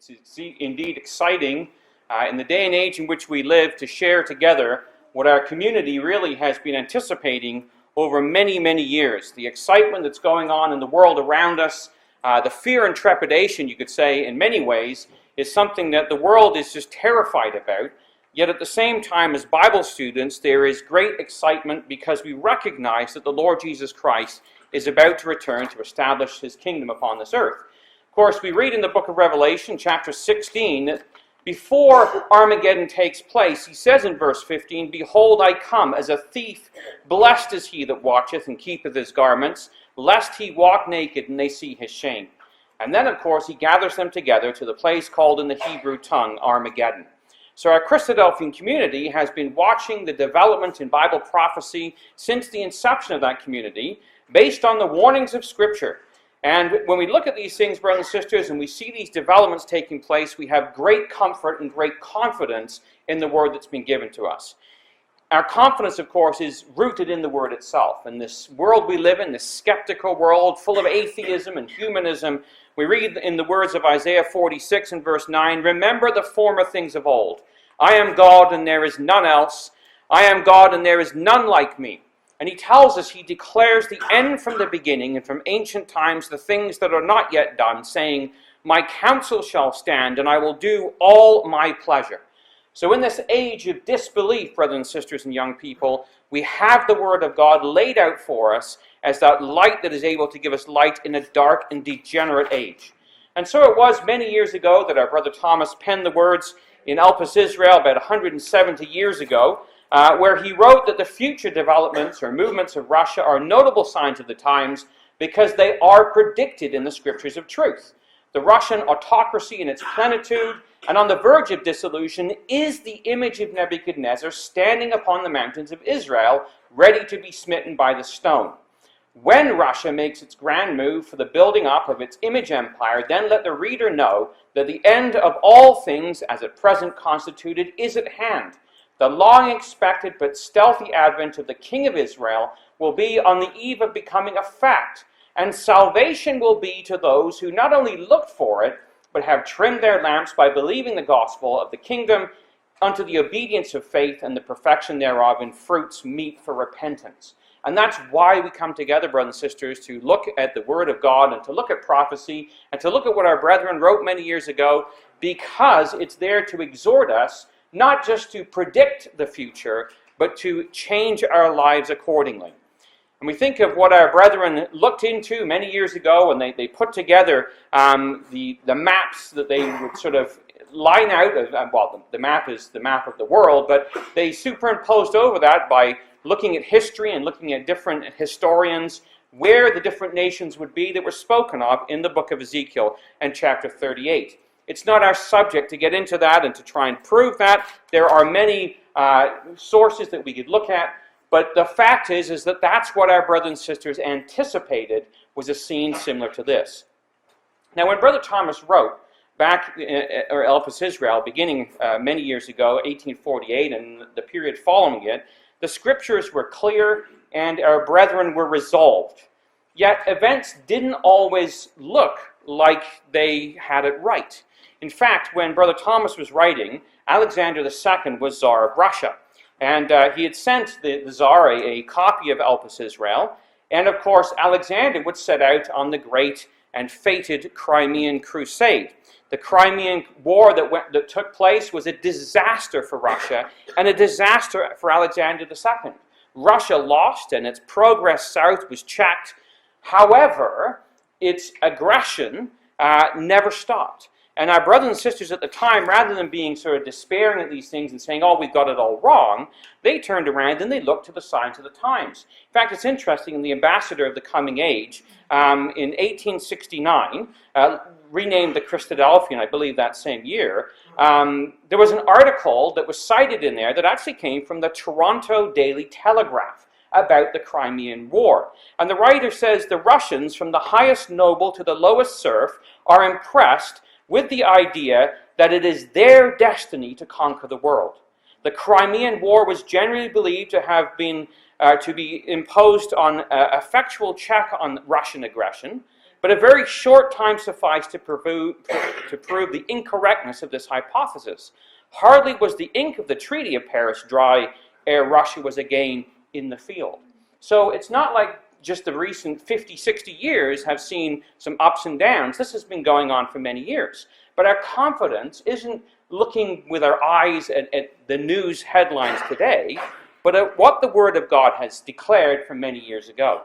It's indeed exciting in the day and age in which we live to share together what our community really has been anticipating over many, many years. The excitement that's going on in the world around us, the fear and trepidation, you could say, in many ways, is something that the world is just terrified about. Yet at the same time, as Bible students, there is great excitement because we recognize that the Lord Jesus Christ is about to return to establish his kingdom upon this earth. Of course, we read in the book of Revelation, chapter 16, that before Armageddon takes place, he says in verse 15, "Behold, I come as a thief. Blessed is he that watcheth and keepeth his garments, lest he walk naked and they see his shame." And then, of course, he gathers them together to the place called in the Hebrew tongue Armageddon. So our Christadelphian community has been watching the development in Bible prophecy since the inception of that community, based on the warnings of Scripture. And when we look at these things, brothers and sisters, and we see these developments taking place, we have great comfort and great confidence in the word that's been given to us. Our confidence, of course, is rooted in the word itself. In this world we live in, this skeptical world full of atheism and humanism, we read in the words of Isaiah 46 and verse 9, "Remember the former things of old. I am God and there is none else. I am God and there is none like me." And he tells us, he declares the end from the beginning and from ancient times the things that are not yet done, saying, "My counsel shall stand and I will do all my pleasure." So in this age of disbelief, brothers and sisters and young people, we have the word of God laid out for us as that light that is able to give us light in a dark and degenerate age. And so it was many years ago that our brother Thomas penned the words in Elpis, Israel, about 170 years ago, where he wrote that the future developments or movements of Russia are notable signs of the times because they are predicted in the scriptures of truth. The Russian autocracy in its plenitude and on the verge of dissolution is the image of Nebuchadnezzar standing upon the mountains of Israel, ready to be smitten by the stone. When Russia makes its grand move for the building up of its image empire, then let the reader know that the end of all things as at present constituted is at hand. The long-expected but stealthy advent of the King of Israel will be on the eve of becoming a fact, and salvation will be to those who not only looked for it, but have trimmed their lamps by believing the gospel of the kingdom unto the obedience of faith and the perfection thereof in fruits meet for repentance. And that's why we come together, brothers and sisters, to look at the Word of God and to look at prophecy and to look at what our brethren wrote many years ago, because it's there to exhort us not just to predict the future, but to change our lives accordingly. And we think of what our brethren looked into many years ago, and they put together the maps that they would sort of line out. Well, the map is the map of the world, but they superimposed over that by looking at history and looking at different historians where the different nations would be that were spoken of in the book of Ezekiel and chapter 38. It's not our subject to get into that and to try and prove that. There are many sources that we could look at, but the fact is that that's what our brothers and sisters anticipated was a scene similar to this. Now, when Brother Thomas wrote back or Elpis, Israel, beginning many years ago, 1848, and the period following it, the scriptures were clear and our brethren were resolved. Yet events didn't always look like they had it right. In fact, when Brother Thomas was writing, Alexander II was Tsar of Russia. And he had sent the Tsar a copy of Elpis, Israel. And of course, Alexander would set out on the great and fated Crimean Crusade. The Crimean War that took place was a disaster for Russia and a disaster for Alexander II. Russia lost and its progress south was checked. However, its aggression never stopped. And our brothers and sisters at the time, rather than being sort of despairing at these things and saying, "Oh, we've got it all wrong," they turned around and they looked to the signs of the times. In fact, it's interesting, in the Ambassador of the Coming Age, in 1869, renamed the Christadelphian, I believe that same year, there was an article that was cited in there that actually came from the Toronto Daily Telegraph about the Crimean War. And the writer says, "The Russians, from the highest noble to the lowest serf, are impressed with the idea that it is their destiny to conquer the world. The Crimean War was generally believed to have been to be imposed on effectual check on Russian aggression. But a very short time sufficed to prove the incorrectness of this hypothesis. Hardly was the ink of the Treaty of Paris dry ere Russia was again in the field. So it's not like just the recent 50, 60 years have seen some ups and downs. This has been going on for many years. But our confidence isn't looking with our eyes at the news headlines today, but at what the Word of God has declared from many years ago.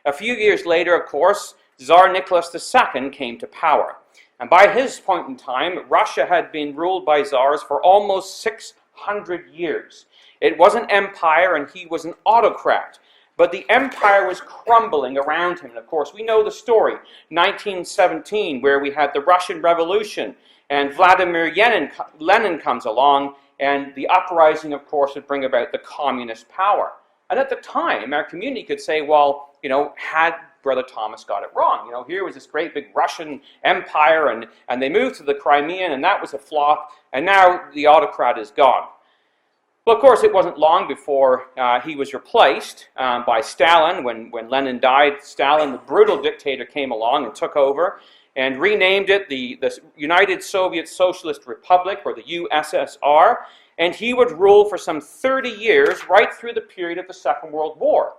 A few years later, of course, Tsar Nicholas II came to power. And by his point in time, Russia had been ruled by czars for almost 600 years. It was an empire and he was an autocrat. But the empire was crumbling around him. And of course, we know the story. 1917, where we had the Russian Revolution, and Vladimir Lenin comes along, and the uprising, of course, would bring about the communist power. And at the time, our community could say, well, had Brother Thomas got it wrong? Here was this great big Russian empire, and they moved to the Crimean, and that was a flop, and now the autocrat is gone. Well, of course, it wasn't long before he was replaced by Stalin. When Lenin died, Stalin, the brutal dictator, came along and took over and renamed it the United Soviet Socialist Republic, or the USSR, and he would rule for some 30 years, right through the period of the Second World War.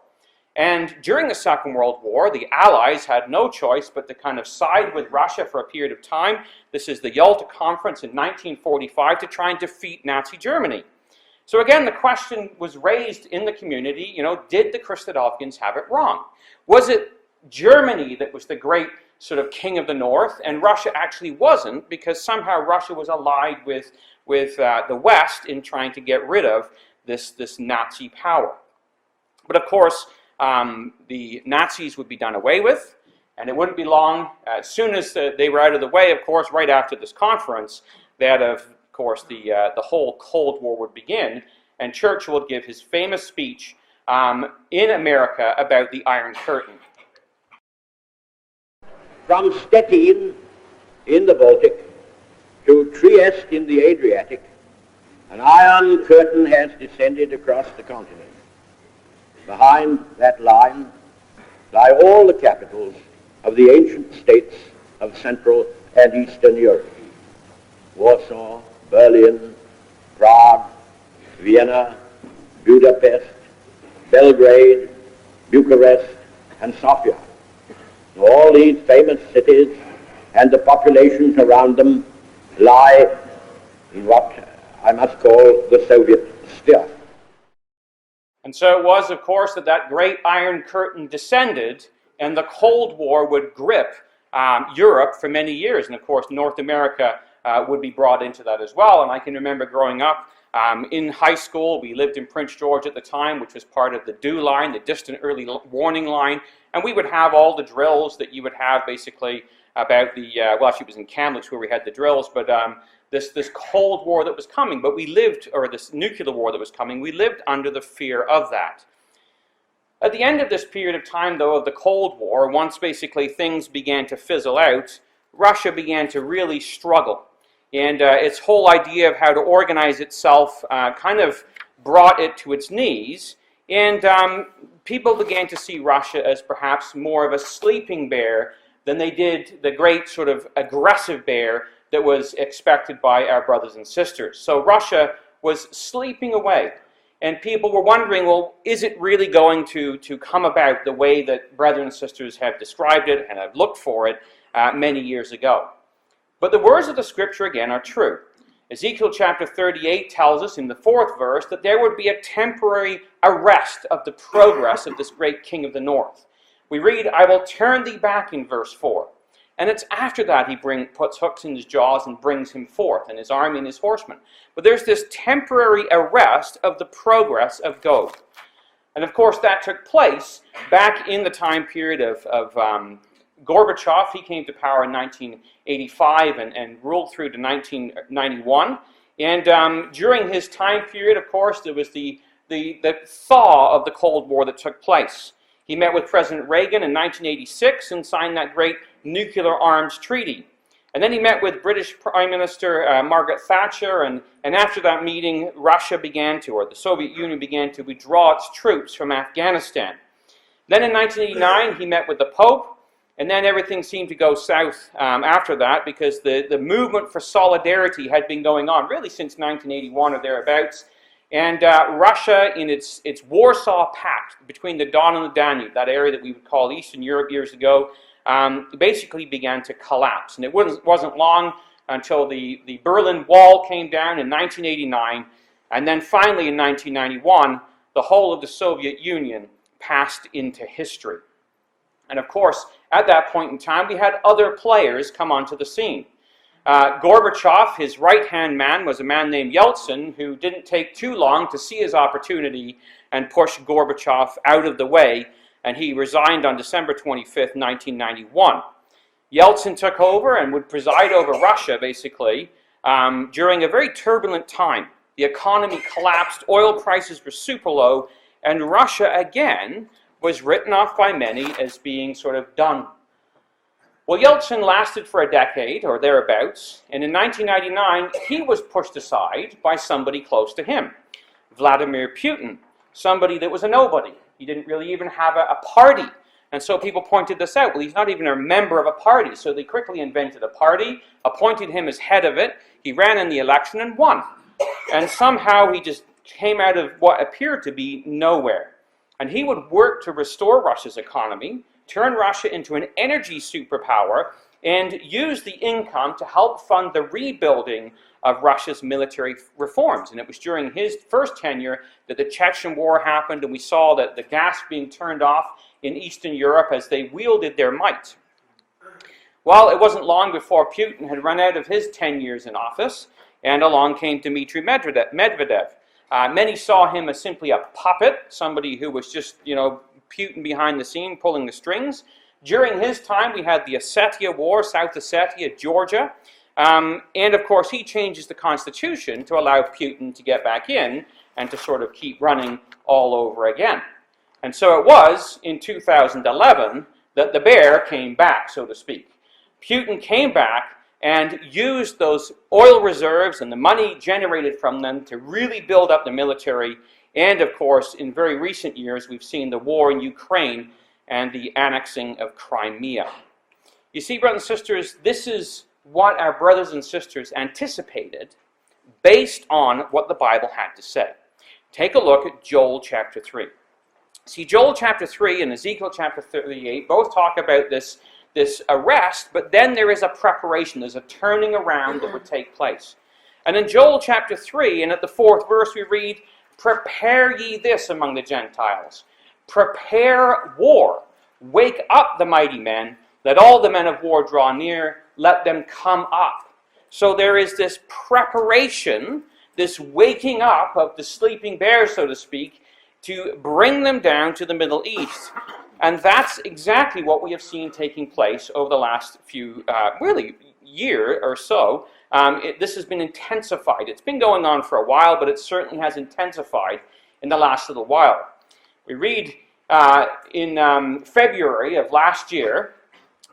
And during the Second World War, the Allies had no choice but to kind of side with Russia for a period of time. This is the Yalta Conference in 1945 to try and defeat Nazi Germany. So again, the question was raised in the community, did the Christadelphians have it wrong? Was it Germany that was the great sort of king of the north, and Russia actually wasn't, because somehow Russia was allied with the West in trying to get rid of this Nazi power? But of course, the Nazis would be done away with, and it wouldn't be long. As soon as they were out of the way, of course, right after this conference, of course, the whole Cold War would begin, and Churchill would give his famous speech in America about the Iron Curtain. From Stettin in the Baltic to Trieste in the Adriatic, an iron curtain has descended across the continent. Behind that line lie all the capitals of the ancient states of Central and Eastern Europe: Warsaw, Berlin, Prague, Vienna, Budapest, Belgrade, Bucharest, and Sofia. All these famous cities and the populations around them lie in what I must call the Soviet sphere. And so it was, of course, that great Iron Curtain descended, and the Cold War would grip Europe for many years. And of course, North America would be brought into that as well. And I can remember growing up in high school. We lived in Prince George at the time, which was part of the DEW line, the Distant Early Warning line. And we would have all the drills that you would have basically about the, well, actually it was in Kamloops where we had the drills, but this Cold War that was coming. But we lived, or this nuclear war that was coming, we lived under the fear of that. At the end of this period of time, though, of the Cold War, once basically things began to fizzle out, Russia began to really struggle. And its whole idea of how to organize itself kind of brought it to its knees. And people began to see Russia as perhaps more of a sleeping bear than they did the great sort of aggressive bear that was expected by our brothers and sisters. So Russia was sleeping away. And people were wondering, well, is it really going to come about the way that brethren and sisters have described it and have looked for it many years ago? But the words of the Scripture, again, are true. Ezekiel chapter 38 tells us in the 4th verse that there would be a temporary arrest of the progress of this great king of the north. We read, "I will turn thee back," in verse 4. And it's after that he puts hooks in his jaws and brings him forth, and his army and his horsemen. But there's this temporary arrest of the progress of Gog. And of course that took place back in the time period of Gorbachev. He came to power in 1985 and ruled through to 1991. And during his time period, of course, there was the thaw of the Cold War that took place. He met with President Reagan in 1986 and signed that great nuclear arms treaty. And then he met with British Prime Minister Margaret Thatcher, and after that meeting, Russia began to, or the Soviet Union began to withdraw its troops from Afghanistan. Then in 1989, he met with the Pope, And then everything seemed to go south after that, because the movement for solidarity had been going on really since 1981 or thereabouts. And Russia, in its Warsaw Pact, between the Don and the Danube, that area that we would call Eastern Europe years ago, basically began to collapse. And it wasn't long until the Berlin Wall came down in 1989, and then finally in 1991, the whole of the Soviet Union passed into history. And of course, at that point in time, we had other players come onto the scene. Gorbachev, his right-hand man, was a man named Yeltsin, who didn't take too long to see his opportunity and push Gorbachev out of the way, and he resigned on December 25th, 1991. Yeltsin took over and would preside over Russia, basically, during a very turbulent time. The economy collapsed, oil prices were super low, and Russia, again, was written off by many as being sort of done. Well, Yeltsin lasted for a decade, or thereabouts, and in 1999, he was pushed aside by somebody close to him, Vladimir Putin, somebody that was a nobody. He didn't really even have a party. And so people pointed this out. Well, he's not even a member of a party. So they quickly invented a party, appointed him as head of it. He ran in the election and won. And somehow he just came out of what appeared to be nowhere. And he would work to restore Russia's economy, turn Russia into an energy superpower, and use the income to help fund the rebuilding of Russia's military reforms. And it was during his first tenure that the Chechen War happened, and we saw that the gas being turned off in Eastern Europe as they wielded their might. Well, it wasn't long before Putin had run out of his 10 years in office, and along came Dmitry Medvedev. Many saw him as simply a puppet, somebody who was just, Putin behind the scene, pulling the strings. During his time, we had the Ossetia War, South Ossetia, Georgia. And of course, he changes the constitution to allow Putin to get back in and to sort of keep running all over again. And so it was in 2011 that the bear came back, so to speak. Putin came back and used those oil reserves and the money generated from them to really build up the military. And of course, in very recent years, we've seen the war in Ukraine and the annexing of Crimea. You see, brothers and sisters, this is what our brothers and sisters anticipated based on what the Bible had to say. Take a look at Joel chapter 3. See, Joel chapter 3 and Ezekiel chapter 38 both talk about this arrest, but then there is a preparation, there's a turning around that would take place. And in Joel chapter 3, and at the 4th verse, we read, "Prepare ye this among the Gentiles. Prepare war. Wake up the mighty men. Let all the men of war draw near. Let them come up." So there is this preparation, this waking up of the sleeping bears, so to speak, to bring them down to the Middle East. And that's exactly what we have seen taking place over the last few, year or so. This has been intensified. It's been going on for a while, but it certainly has intensified in the last little while. We read in February of last year,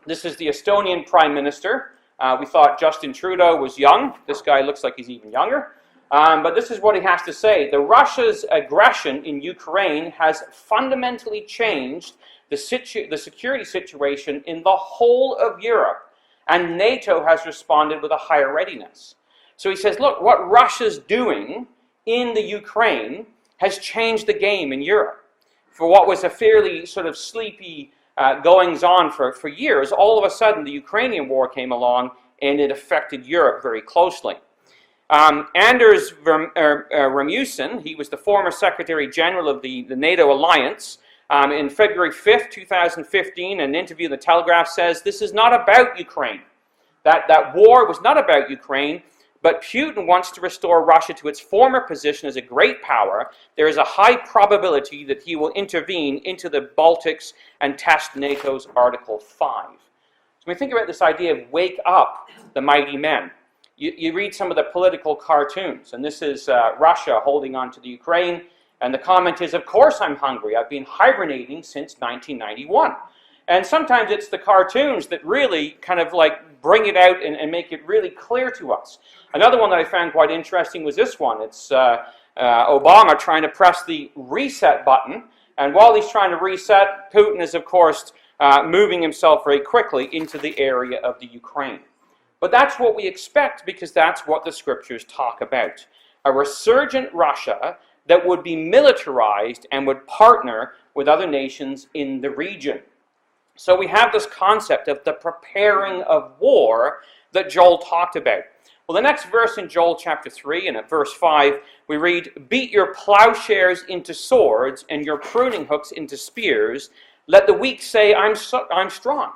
this is the Estonian Prime Minister. We thought Justin Trudeau was young. This guy looks like he's even younger. But this is what he has to say. The Russia's aggression in Ukraine has fundamentally changed the security situation in the whole of Europe, and NATO has responded with a higher readiness. So he says, look, what Russia's doing in the Ukraine has changed the game in Europe. For what was a fairly sort of sleepy goings-on for years, all of a sudden the Ukrainian war came along and it affected Europe very closely. Anders Rasmussen, he was the former Secretary General of the NATO alliance. In February 5th, 2015, an interview in the Telegraph says, this is not about Ukraine. That war was not about Ukraine, but Putin wants to restore Russia to its former position as a great power. There is a high probability that he will intervene into the Baltics and test NATO's Article 5. So when we think about this idea of wake up the mighty men, you read some of the political cartoons, and this is Russia holding on to the Ukraine, and the comment is, of course I'm hungry. I've been hibernating since 1991. And sometimes it's the cartoons that really kind of like bring it out and make it really clear to us. Another one that I found quite interesting was this one. It's Obama trying to press the reset button. And while he's trying to reset, Putin is, of course, moving himself very quickly into the area of the Ukraine. But that's what we expect, because that's what the scriptures talk about. A resurgent Russia that would be militarized and would partner with other nations in the region. So we have this concept of the preparing of war that Joel talked about. Well, the next verse in Joel chapter 3 and at verse 5, we read, "Beat your plowshares into swords and your pruning hooks into spears. Let the weak say, I'm strong."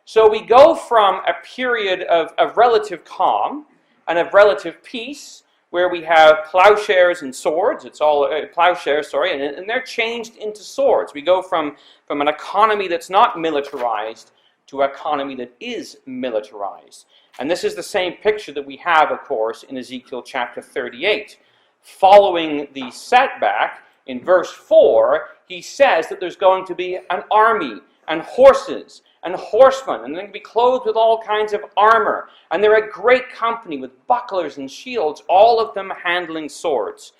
So we go from a period of relative calm and of relative peace, where we have plowshares and swords. It's all plowshares, and they're changed into swords. We go from an economy that's not militarized to an economy that is militarized. And this is the same picture that we have, of course, in Ezekiel chapter 38. Following the setback, in verse 4, he says that there's going to be an army and horses and horsemen, and they're going to be clothed with all kinds of armor, and they're a great company with bucklers and shields, all of them handling swords.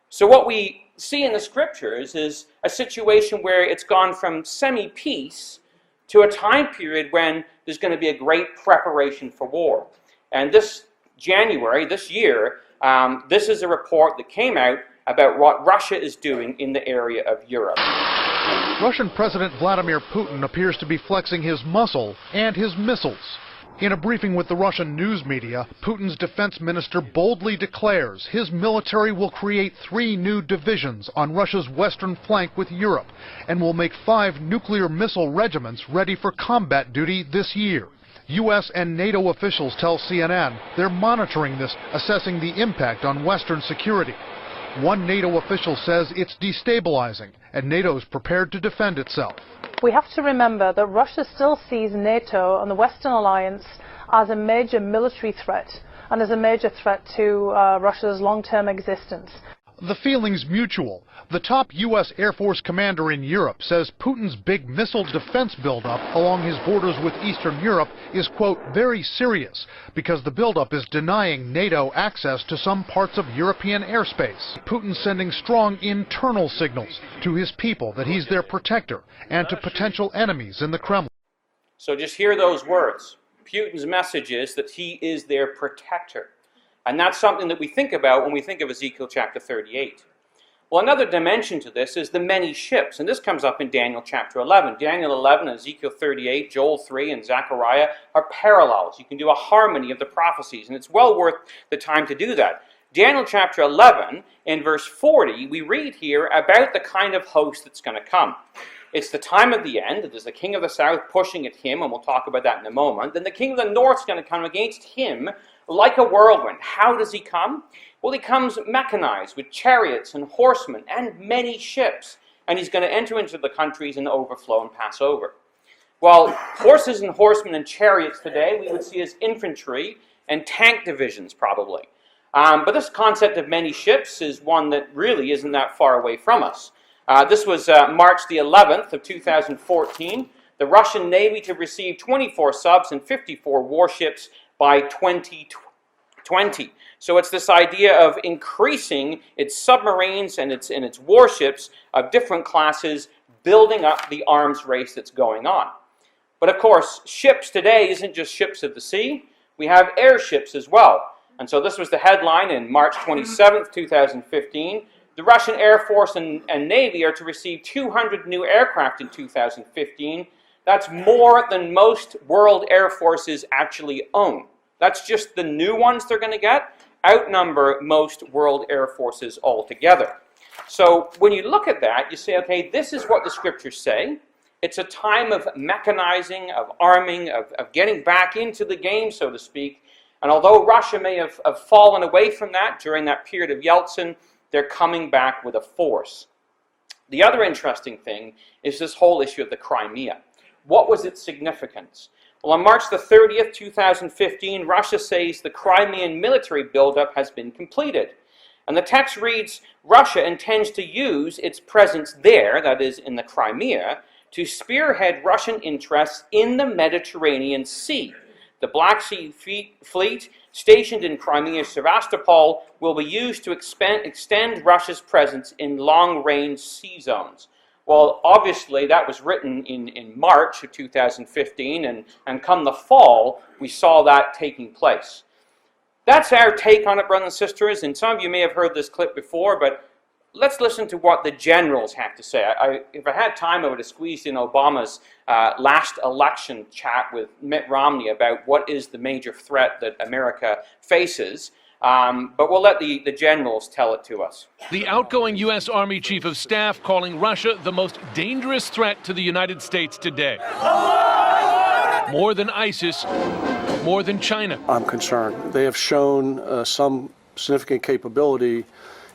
So what we see in the scriptures is a situation where it's gone from semi-peace to a time period when there's going to be a great preparation for war. And this January, this year, this is a report that came out about what Russia is doing in the area of Europe. Russian President Vladimir Putin appears to be flexing his muscle and his missiles. In a briefing with the Russian news media, Putin's defense minister boldly declares his military will create 3 new divisions on Russia's western flank with Europe and will make 5 nuclear missile regiments ready for combat duty this year. U.S. and NATO officials tell CNN they're monitoring this, assessing the impact on Western security. One NATO official says it's destabilizing, and NATO's prepared to defend itself. We have to remember that Russia still sees NATO and the Western alliance as a major military threat and as a major threat to Russia's long-term existence. The feeling's mutual. The top U.S. Air Force commander in Europe says Putin's big missile defense buildup along his borders with Eastern Europe is, quote, very serious, because the buildup is denying NATO access to some parts of European airspace. Putin's sending strong internal signals to his people that he's their protector and to potential enemies in the Kremlin. So just hear those words. Putin's message is that he is their protector. And that's something that we think about when we think of Ezekiel chapter 38. Well, another dimension to this is the many ships, and this comes up in Daniel chapter 11. Daniel 11, Ezekiel 38, Joel 3, and Zechariah are parallels. You can do a harmony of the prophecies, and it's well worth the time to do that. Daniel chapter 11, in verse 40, we read here about the kind of host that's going to come. It's the time of the end. There's the king of the south pushing at him, and we'll talk about that in a moment. Then the king of the north is going to come against him like a whirlwind. How does he come? Well, he comes mechanized with chariots and horsemen and many ships, and he's going to enter into the countries and overflow and pass over. Well, horses and horsemen and chariots today we would see as infantry and tank divisions probably. But this concept of many ships is one that really isn't that far away from us. This was March the 11th of 2014. The Russian Navy to receive 24 subs and 54 warships by 2020. So it's this idea of increasing its submarines and its warships of different classes, building up the arms race that's going on. But of course, ships today isn't just ships of the sea. We have airships as well. And so this was the headline in March 27th, 2015. The Russian Air Force and Navy are to receive 200 new aircraft in 2015. That's more than most world air forces actually own. That's just the new ones they're going to get, outnumber most world air forces altogether. So when you look at that, you say, okay, this is what the scriptures say. It's a time of mechanizing, of arming, of getting back into the game, so to speak. And although Russia may have fallen away from that during that period of Yeltsin, they're coming back with a force. The other interesting thing is this whole issue of the Crimea. What was its significance? Well, on March the 30th, 2015, Russia says the Crimean military buildup has been completed. And the text reads, Russia intends to use its presence there, that is in the Crimea, to spearhead Russian interests in the Mediterranean Sea. The Black Sea fleet stationed in Crimea Sevastopol will be used to extend Russia's presence in long-range sea zones. Well, obviously that was written in March of 2015, and come the fall, we saw that taking place. That's our take on it, brothers and sisters, and some of you may have heard this clip before, but let's listen to what the generals have to say. If I had time, I would have squeezed in Obama's last election chat with Mitt Romney about what is the major threat that America faces. But we'll let the generals tell it to us. The outgoing U.S. Army Chief of Staff calling Russia the most dangerous threat to the United States today. More than ISIS, more than China. I'm concerned. They have shown some significant capability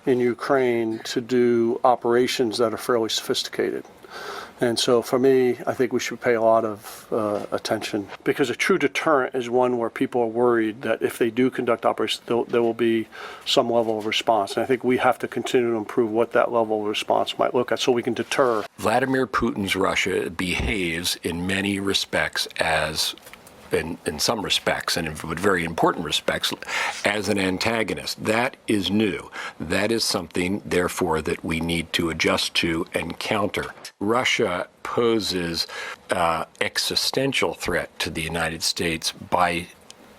in Ukraine to do operations that are fairly sophisticated. And so for me, I think we should pay a lot of attention, because a true deterrent is one where people are worried that if they do conduct operations, there will be some level of response. And I think we have to continue to improve what that level of response might look at so we can deter. Vladimir Putin's Russia behaves in many respects as in some respects, and in very important respects, as an antagonist. That is new. That is something, therefore, that we need to adjust to and counter. Russia poses existential threat to the United States by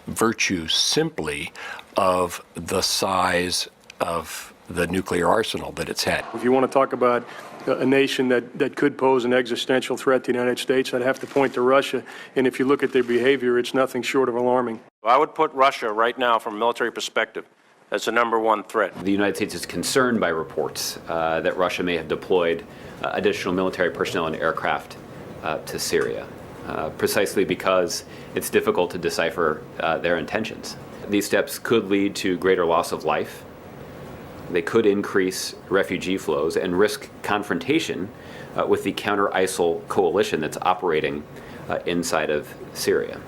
virtue simply of the size of the nuclear arsenal that it's had. If you want to talk about a nation that could pose an existential threat to the United States, I'd have to point to Russia. And if you look at their behavior, it's nothing short of alarming. I would put Russia right now, from a military perspective, as the #1 threat. The United States is concerned by reports that Russia may have deployed additional military personnel and aircraft to Syria, precisely because it's difficult to decipher their intentions. These steps could lead to greater loss of life. They could increase refugee flows and risk confrontation with the counter-ISIL coalition that's operating inside of Syria.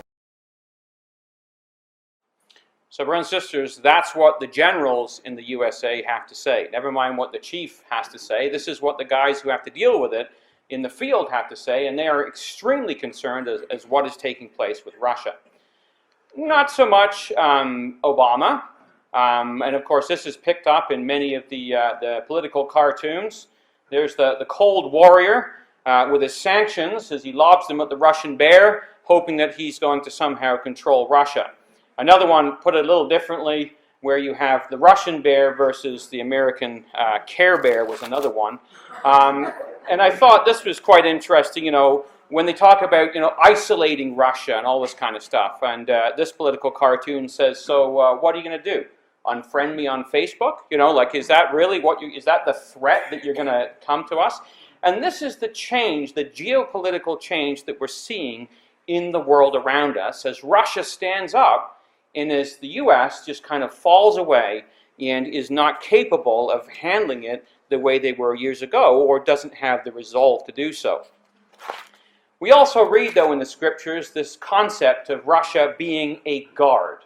So, brothers and sisters, that's what the generals in the USA have to say. Never mind what the chief has to say. This is what the guys who have to deal with it in the field have to say, and they are extremely concerned as what is taking place with Russia. Not so much Obama. And of course, this is picked up in many of the political cartoons. There's the cold warrior with his sanctions as he lobs them at the Russian bear, hoping that he's going to somehow control Russia. Another one, put it a little differently, where you have the Russian bear versus the American Care Bear was another one. And I thought this was quite interesting, when they talk about, isolating Russia and all this kind of stuff. And this political cartoon says, so what are you going to do? Unfriend me on Facebook? Is that really is that the threat that you're going to come to us? And this is the change, the geopolitical change that we're seeing in the world around us as Russia stands up and as the U.S. just kind of falls away and is not capable of handling it the way they were years ago, or doesn't have the resolve to do so. We also read, though, in the scriptures this concept of Russia being a guard.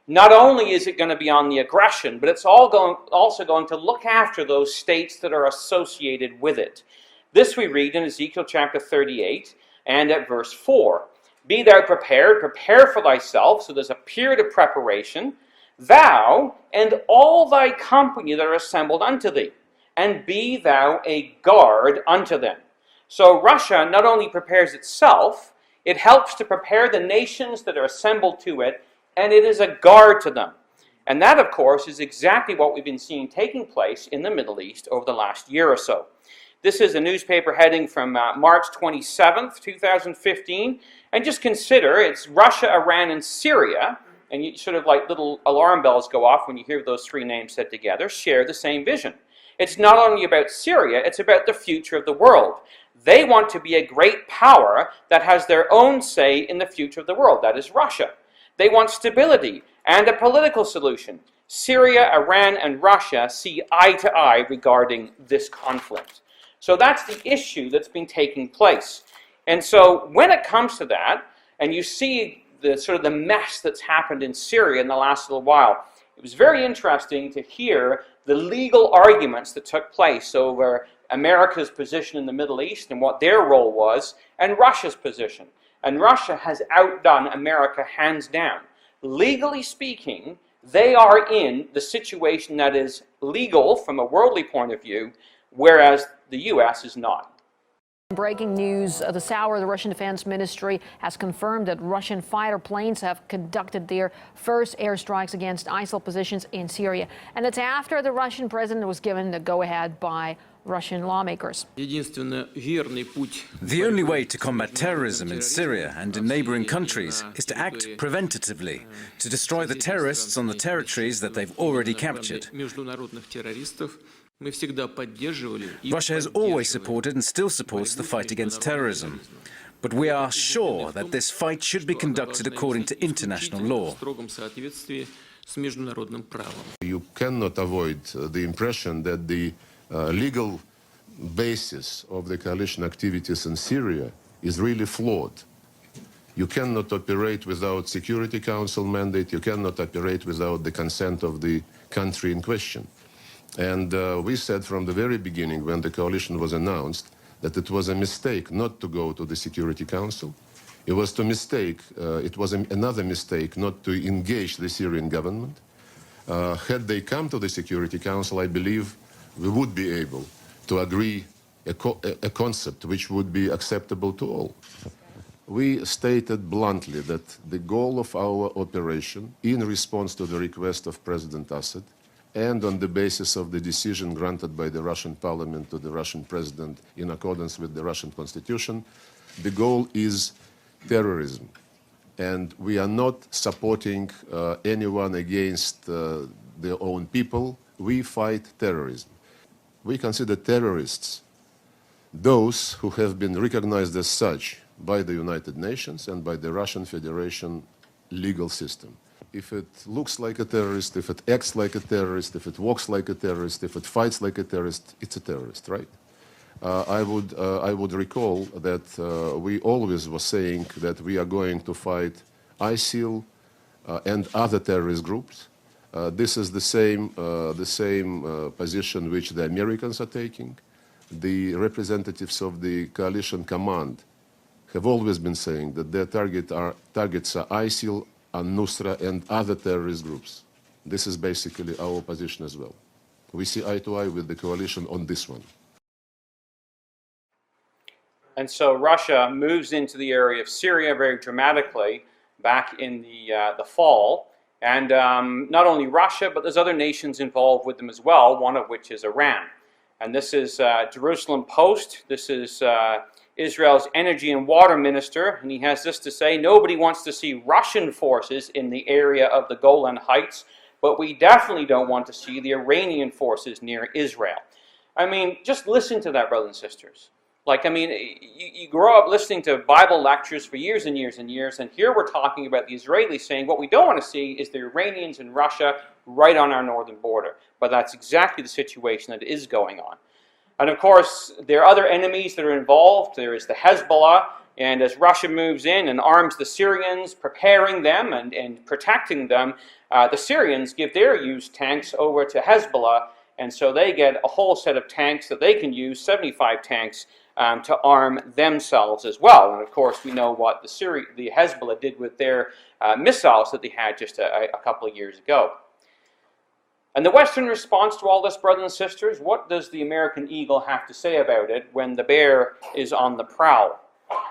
Not only is it going to be on the aggression, but it's also going to look after those states that are associated with it. This we read in Ezekiel chapter 38 and at verse 4. Be thou prepared, prepare for thyself, so there's a period of preparation, thou and all thy company that are assembled unto thee, and be thou a guard unto them. So Russia not only prepares itself, it helps to prepare the nations that are assembled to it, and it is a guard to them. And that, of course, is exactly what we've been seeing taking place in the Middle East over the last year or so. This is a newspaper heading from March 27th, 2015. And just consider, it's Russia, Iran, and Syria. And you sort of like little alarm bells go off when you hear those three names said together, share the same vision. It's not only about Syria, it's about the future of the world. They want to be a great power that has their own say in the future of the world. That is Russia. They want stability and a political solution. Syria, Iran, and Russia see eye to eye regarding this conflict. So that's the issue that's been taking place. And so when it comes to that, and you see the sort of the mess that's happened in Syria in the last little while, it was very interesting to hear the legal arguments that took place over America's position in the Middle East and what their role was, and Russia's position. And Russia has outdone America hands down. Legally speaking, they are in the situation that is legal from a worldly point of view, whereas the U.S. is not. Breaking news this hour, the Russian Defense Ministry has confirmed that Russian fighter planes have conducted their first airstrikes against ISIL positions in Syria. And it's after the Russian president was given the go-ahead by Russian lawmakers. The only way to combat terrorism in Syria and in neighboring countries is to act preventatively, to destroy the terrorists on the territories that they've already captured. Russia has always supported and still supports the fight against terrorism. But we are sure that this fight should be conducted according to international law. You cannot avoid the impression that the legal basis of the coalition activities in Syria is really flawed. You cannot operate without Security Council mandate, you cannot operate without the consent of the country in question. And we said from the very beginning, when the coalition was announced, that it was a mistake not to go to the Security Council. It was another mistake not to engage the Syrian government. Had they come to the Security Council, I believe we would be able to agree a concept which would be acceptable to all. We stated bluntly that the goal of our operation, in response to the request of President Assad, and on the basis of the decision granted by the Russian parliament to the Russian president in accordance with the Russian constitution, the goal is terrorism. And we are not supporting anyone against their own people. We fight terrorism. We consider terrorists those who have been recognized as such by the United Nations and by the Russian Federation legal system. If it looks like a terrorist, if it acts like a terrorist, if it walks like a terrorist, if it fights like a terrorist, it's a terrorist, right? I would recall that we always were saying that we are going to fight ISIL and other terrorist groups. This is the same position which the Americans are taking. The representatives of the coalition command have always been saying that their targets are ISIL, al-Nusra and other terrorist groups. This is basically our position as well. We see eye to eye with the coalition on this one. And so Russia moves into the area of Syria very dramatically back in the fall. And not only Russia, but there's other nations involved with them as well, one of which is Iran. And this is Jerusalem Post. This is Israel's energy and water minister, and he has this to say: nobody wants to see Russian forces in the area of the Golan Heights, but we definitely don't want to see the Iranian forces near Israel. I mean, just listen to that, brothers and sisters. Like, I mean, you grow up listening to Bible lectures for years and years and years, and here we're talking about the Israelis saying what we don't want to see is the Iranians and Russia right on our northern border. But that's exactly the situation that is going on. And of course, there are other enemies that are involved. There is the Hezbollah, and as Russia moves in and arms the Syrians, preparing them and protecting them, the Syrians give their used tanks over to Hezbollah, and so they get a whole set of tanks that they can use, 75 tanks, to arm themselves as well. And of course, we know what the Hezbollah did with their missiles that they had just a couple of years ago. And the Western response to all this, brothers and sisters, what does the American eagle have to say about it when the bear is on the prowl?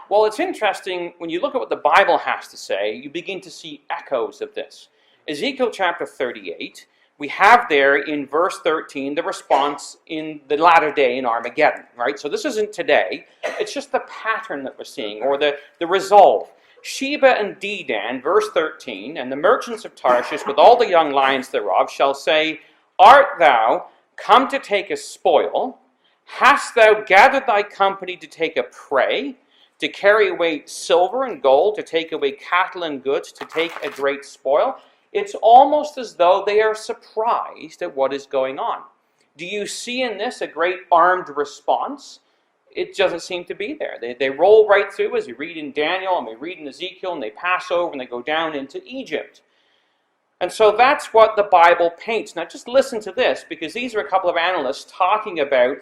Well, it's interesting, when you look at what the Bible has to say, you begin to see echoes of this. Ezekiel chapter 38, we have there in verse 13 the response in the latter day in Armageddon, right? So this isn't today, it's just the pattern that we're seeing, or the resolve. Sheba and Dedan, verse 13, and the merchants of Tarshish with all the young lions thereof shall say, art thou come to take a spoil? Hast thou gathered thy company to take a prey? To carry away silver and gold, to take away cattle and goods, to take a great spoil? It's almost as though they are surprised at what is going on. Do you see in this a great armed response? It doesn't seem to be there. They roll right through, as we read in Daniel and we read in Ezekiel, and they pass over and they go down into Egypt. And so that's what the Bible paints. Now just listen to this, because these are a couple of analysts talking about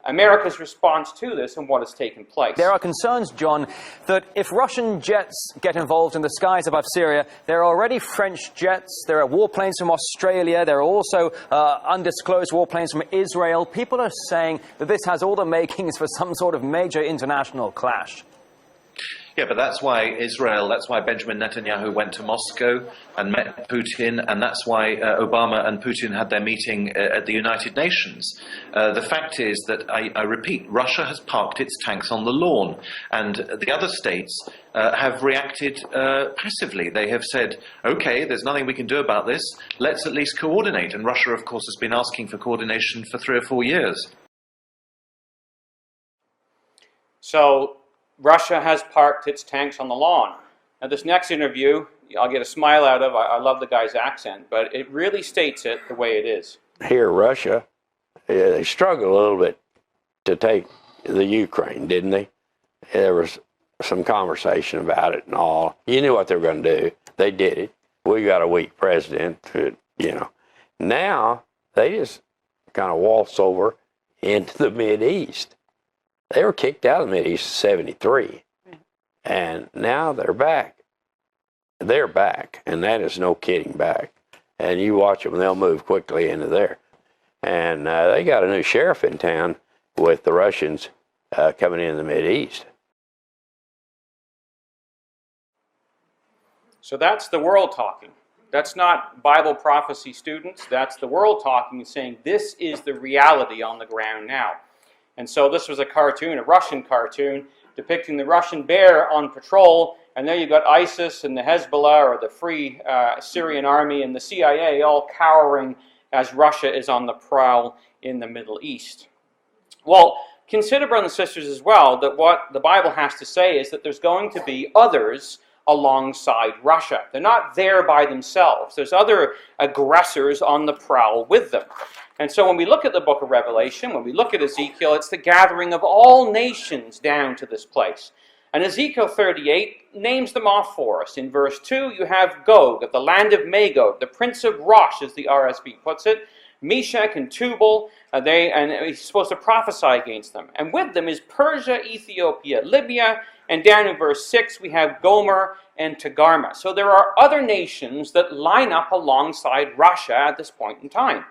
America's response to this and what has taken place. There are concerns, John, that if Russian jets get involved in the skies above Syria, there are already French jets, there are warplanes from Australia, there are also undisclosed warplanes from Israel. People are saying that this has all the makings for some sort of major international clash. Yeah, but that's why Benjamin Netanyahu went to Moscow and met Putin, and that's why Obama and Putin had their meeting at the United Nations. The fact is that, I repeat, Russia has parked its tanks on the lawn, and the other states have reacted passively. They have said, okay, there's nothing we can do about this, let's at least coordinate. And Russia, of course, has been asking for coordination for 3 or 4 years. So Russia has parked its tanks on the lawn. Now, this next interview, I'll get a smile out of. I love the guy's accent, but it really states it the way it is. Here, Russia, they struggled a little bit to take the Ukraine, didn't they? There was some conversation about it and all. You knew what they were going to do. They did it. We got a weak president, you know. Now, they just kind of waltz over into the Mideast. They were kicked out of the Mideast in '73, and now they're back. They're back, and that is no kidding back. And you watch them, they'll move quickly into there. And they got a new sheriff in town with the Russians coming in the Mideast. So that's the world talking. That's not Bible prophecy students. That's the world talking and saying this is the reality on the ground now. And so this was a cartoon, a Russian cartoon, depicting the Russian bear on patrol. And there you got ISIS and the Hezbollah, or the Free Syrian Army, and the CIA all cowering as Russia is on the prowl in the Middle East. Well, consider, brothers and sisters, as well, that what the Bible has to say is that there's going to be others alongside Russia. They're not there by themselves. There's other aggressors on the prowl with them. And so when we look at the book of Revelation, when we look at Ezekiel, it's the gathering of all nations down to this place. And Ezekiel 38 names them off for us. In verse 2, you have Gog of the land of Magog, the prince of Rosh, as the RSV puts it, Meshach and Tubal, and he's supposed to prophesy against them. And with them is Persia, Ethiopia, Libya, and down in verse 6 we have Gomer and Togarmah. So there are other nations that line up alongside Russia at this point in time.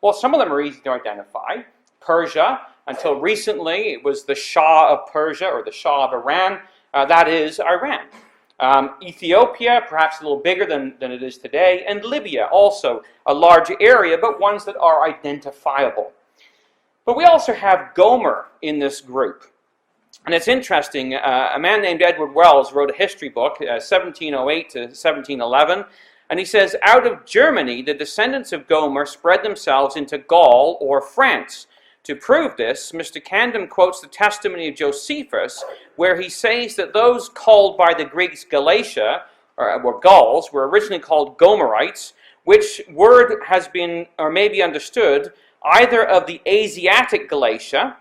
Well, some of them are easy to identify. Persia, until recently, it was the Shah of Persia, or the Shah of Iran. That is Iran. Ethiopia, perhaps a little bigger than it is today. And Libya, also a large area, but ones that are identifiable. But we also have Gomer in this group. And it's interesting, a man named Edward Wells wrote a history book, 1708 to 1711, and he says, out of Germany, the descendants of Gomer spread themselves into Gaul or France. To prove this, Mr. Candom quotes the testimony of Josephus, where he says that those called by the Greeks Galatia, or Gauls, were originally called Gomerites, which word has been, or may be understood, either of the Asiatic Galatia,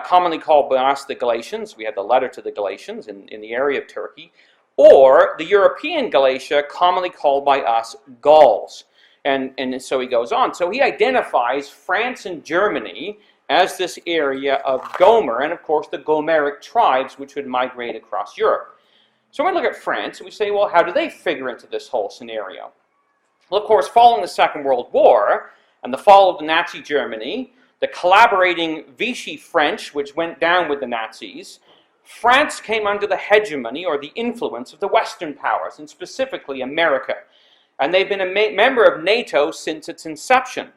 commonly called by us the Galatians. We had the letter to the Galatians in the area of Turkey, or the European Galatia, commonly called by us Gauls. And so he goes on. So he identifies France and Germany as this area of Gomer, and of course the Gomeric tribes which would migrate across Europe. So when we look at France, and we say, well, how do they figure into this whole scenario? Well, of course, following the Second World War and the fall of the Nazi Germany, the collaborating Vichy French, which went down with the Nazis, France came under the hegemony or the influence of the Western powers, and specifically America. And they've been a member of NATO since its inception.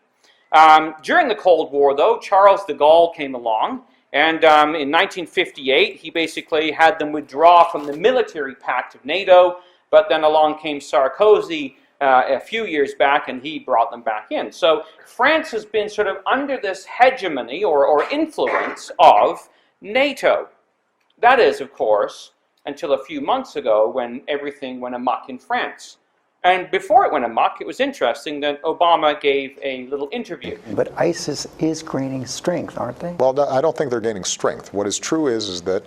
During the Cold War, though, Charles de Gaulle came along, and in 1958, he basically had them withdraw from the military pact of NATO, but then along came Sarkozy a few years back, and he brought them back in. So France has been sort of under this hegemony or influence of NATO. That is, of course, until a few months ago when everything went amok in France. And before it went amok, it was interesting that Obama gave a little interview. But ISIS is gaining strength, aren't they? Well, I don't think they're gaining strength. What is true is that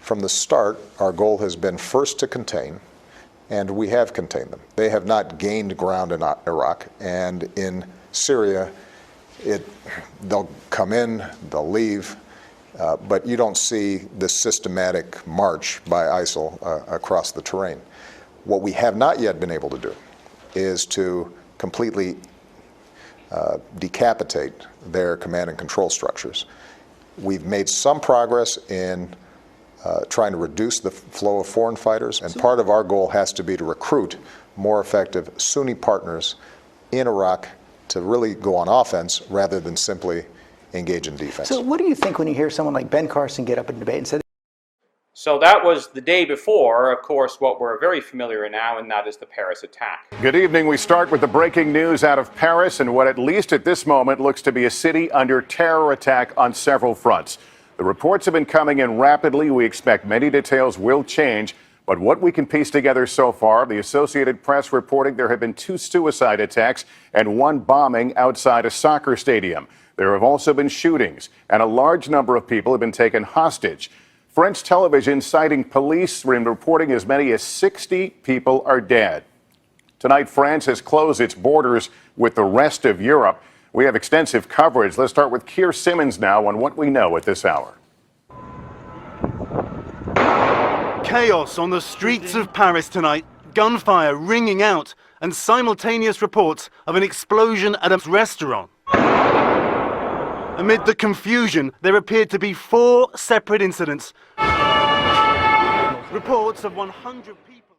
from the start, our goal has been first to contain, and we have contained them. They have not gained ground in Iraq, and in Syria, they'll come in, they'll leave, But you don't see this systematic march by ISIL across the terrain. What we have not yet been able to do is to completely decapitate their command and control structures. We've made some progress in trying to reduce the flow of foreign fighters, and part of our goal has to be to recruit more effective Sunni partners in Iraq to really go on offense rather than simply engage in defense. So what do you think when you hear someone like Ben Carson get up in debate and say... So that was the day before, of course, what we're very familiar with now, and that is the Paris attack. Good evening. We start with the breaking news out of Paris and what, at least at this moment, looks to be a city under terror attack on several fronts. The reports have been coming in rapidly. We expect many details will change. But what we can piece together so far, the Associated Press reporting there have been 2 suicide attacks and 1 bombing outside a soccer stadium. There have also been shootings, and a large number of people have been taken hostage. French television citing police reporting as many as 60 people are dead. Tonight, France has closed its borders with the rest of Europe. We have extensive coverage. Let's start with Keir Simmons now on what we know at this hour. Chaos on the streets of Paris tonight, gunfire ringing out, and simultaneous reports of an explosion at a restaurant. Amid the confusion, there appeared to be 4 separate incidents. Reports of 100 people.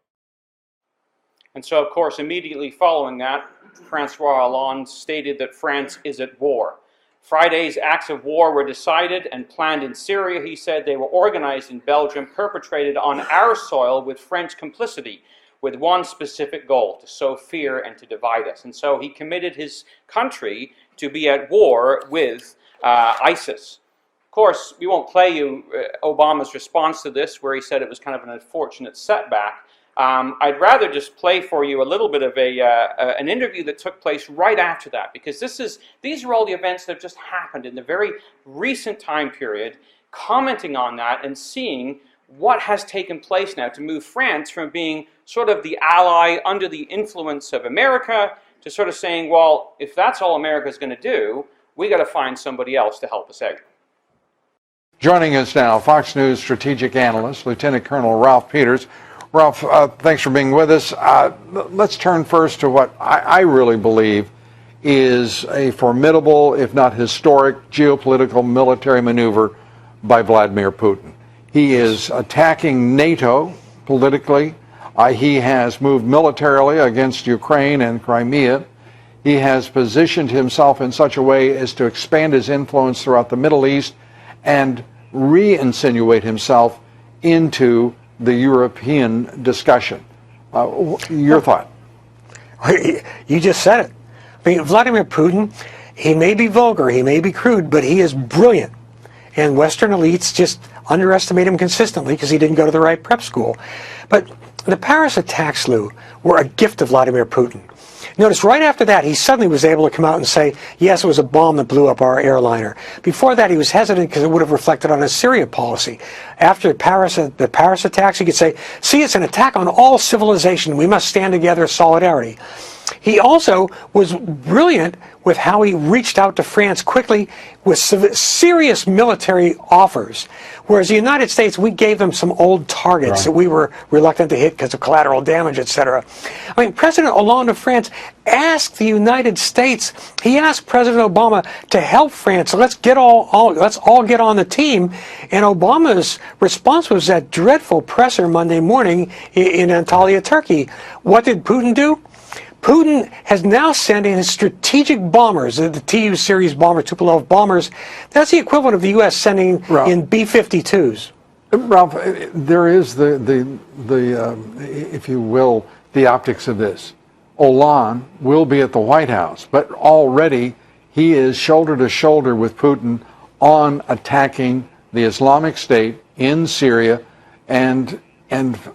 And so, of course, immediately following that, Francois Hollande stated that France is at war. Friday's acts of war were decided and planned in Syria. He said they were organized in Belgium, perpetrated on our soil with French complicity, with one specific goal: to sow fear and to divide us. And so he committed his country to be at war with ISIS. Of course, we won't play you Obama's response to this, where he said it was kind of an unfortunate setback. I'd rather just play for you a little bit of an interview that took place right after that, because these are all the events that have just happened in the very recent time period, commenting on that and seeing what has taken place now to move France from being sort of the ally under the influence of America to sort of saying, well, if that's all America's going to do, we got to find somebody else to help us out. Joining us now, Fox News strategic analyst, Lieutenant Colonel Ralph Peters. Ralph, thanks for being with us. Let's turn first to what I really believe is a formidable, if not historic, geopolitical military maneuver by Vladimir Putin. He is attacking NATO politically. He has moved militarily against Ukraine and Crimea. He has positioned himself in such a way as to expand his influence throughout the Middle East and re-insinuate himself into the European discussion. Your thought? You just said it. I mean, Vladimir Putin, he may be vulgar, he may be crude, but he is brilliant. And Western elites just underestimate him consistently because he didn't go to the right prep school. But the Paris attacks, Lou, were a gift of Vladimir Putin. Notice right after that, he suddenly was able to come out and say, yes, it was a bomb that blew up our airliner. Before that, he was hesitant because it would have reflected on his Syria policy. After the Paris attacks, he could say, see, it's an attack on all civilization. We must stand together, solidarity. He also was brilliant with how he reached out to France quickly with serious military offers. Whereas the United States, we gave them some old targets that we were reluctant to hit because of collateral damage, etc. I mean, President Hollande of France asked the United States, he asked President Obama to help France. So let's all get on the team. And Obama's response was that dreadful presser Monday morning in Antalya, Turkey. What did Putin do? Putin has now sent in his strategic bombers, the Tu series bomber, Tupolev bombers. That's the equivalent of the U.S. sending in B-52s. Ralph, there is if you will, the optics of this. Hollande will be at the White House, but already he is shoulder to shoulder with Putin on attacking the Islamic State in Syria and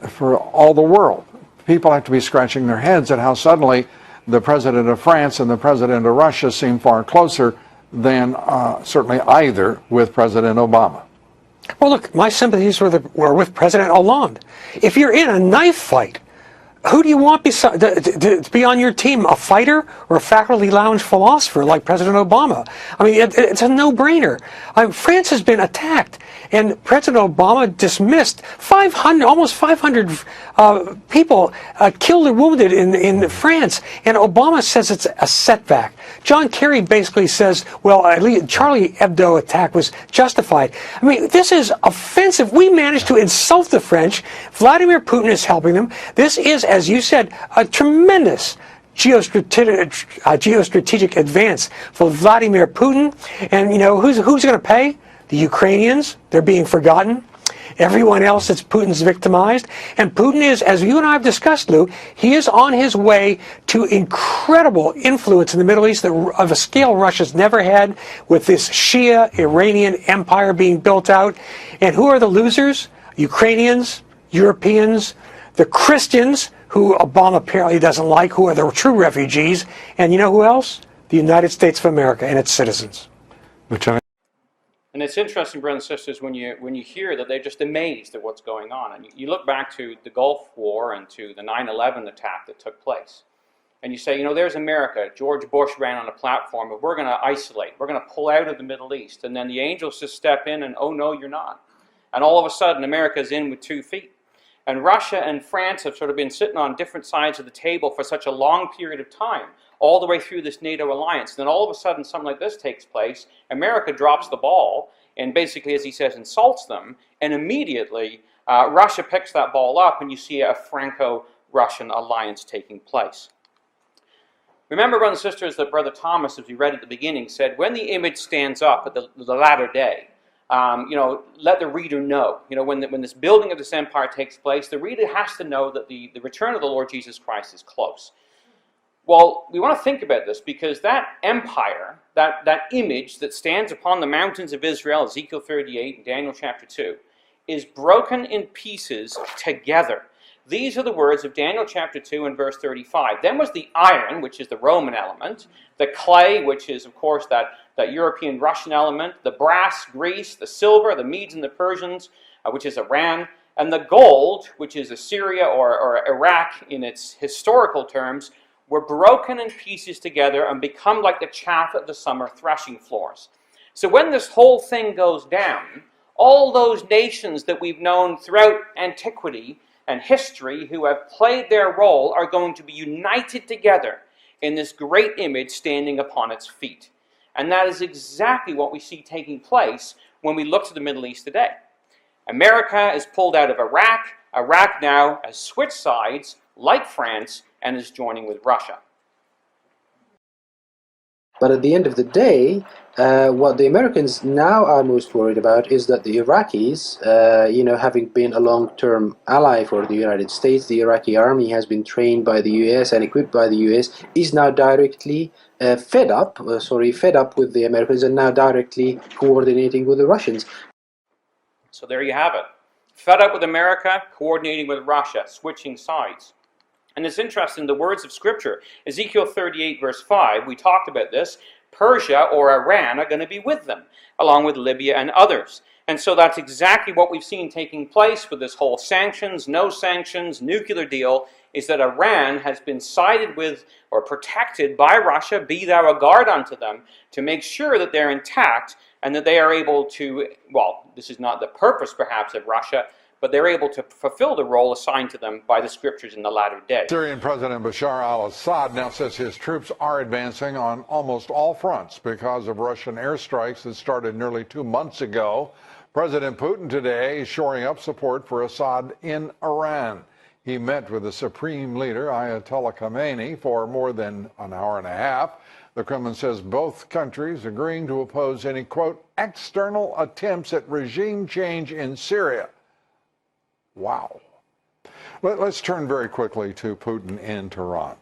for all the world. People have to be scratching their heads at how suddenly the president of France and the president of Russia seem far closer than certainly either with President Obama. Well, look, my sympathies were with President Hollande. If you're in a knife fight, Who do you want to be on your team, a fighter or a faculty lounge philosopher like President Obama? I mean, it's a no-brainer. France has been attacked, and President Obama dismissed 500, almost 500 people killed or wounded in France, and Obama says it's a setback. John Kerry basically says, well, at least Charlie Hebdo attack was justified. I mean, this is offensive. We managed to insult the French. Vladimir Putin is helping them. This is, as you said, a tremendous geostrategic advance for Vladimir Putin. And, you know, who's going to pay? The Ukrainians. They're being forgotten. Everyone else that's Putin's victimized. And Putin is, as you and I have discussed, Lou, he is on his way to incredible influence in the Middle East of a scale Russia's never had, with this Shia Iranian empire being built out. And who are the losers? Ukrainians, Europeans, the Christians, who Obama apparently doesn't like, who are the true refugees. And you know who else? The United States of America and its citizens. And it's interesting, brothers and sisters, when you hear that they're just amazed at what's going on. And you look back to the Gulf War and to the 9/11 attack that took place. And you say, you know, there's America. George Bush ran on a platform of we're going to isolate. We're going to pull out of the Middle East. And then the angels just step in and, oh, no, you're not. And all of a sudden, America's in with 2 feet. And Russia and France have sort of been sitting on different sides of the table for such a long period of time, all the way through this NATO alliance. And then all of a sudden, something like this takes place. America drops the ball and basically, as he says, insults them. And immediately, Russia picks that ball up and you see a Franco-Russian alliance taking place. Remember, brothers and sisters, that Brother Thomas, as we read at the beginning, said, when the image stands up at the latter day, you know, let the reader know. You know, when this building of this empire takes place, the reader has to know that the return of the Lord Jesus Christ is close. Well, we want to think about this because that empire, that image that stands upon the mountains of Israel, Ezekiel 38 and Daniel chapter 2, is broken in pieces together. These are the words of Daniel chapter 2 and verse 35. Then was the iron, which is the Roman element, the clay, which is, of course, that European Russian element, the brass, Greece, the silver, the Medes and the Persians, which is Iran, and the gold, which is Assyria or Iraq in its historical terms, were broken in pieces together and become like the chaff at the summer threshing floors. So when this whole thing goes down, all those nations that we've known throughout antiquity and history who have played their role are going to be united together in this great image standing upon its feet. And that is exactly what we see taking place when we look to the Middle East today. America is pulled out of Iraq. Iraq now has switched sides, like France, and is joining with Russia. But at the end of the day, what the Americans now are most worried about is that the Iraqis, you know, having been a long-term ally for the United States, the Iraqi army has been trained by the US and equipped by the US, is now directly fed up with the Americans and now directly coordinating with the Russians. So there you have it. Fed up with America, coordinating with Russia, switching sides. And it's interesting, the words of Scripture, Ezekiel 38 verse 5, we talked about this, Persia or Iran are going to be with them, along with Libya and others. And so that's exactly what we've seen taking place with this whole sanctions, no sanctions, nuclear deal, is that Iran has been sided with or protected by Russia, be thou a guard unto them, to make sure that they're intact and that they are able to, well, this is not the purpose perhaps of Russia, but they're able to fulfill the role assigned to them by the Scriptures in the latter day. Syrian President Bashar al-Assad now says his troops are advancing on almost all fronts because of Russian airstrikes that started nearly 2 months ago. President Putin today is shoring up support for Assad in Iran. He met with the Supreme Leader, Ayatollah Khamenei, for more than an hour and a half. The Kremlin says both countries agreeing to oppose any, quote, external attempts at regime change in Syria. Wow. Let's turn very quickly to Putin in Tehran.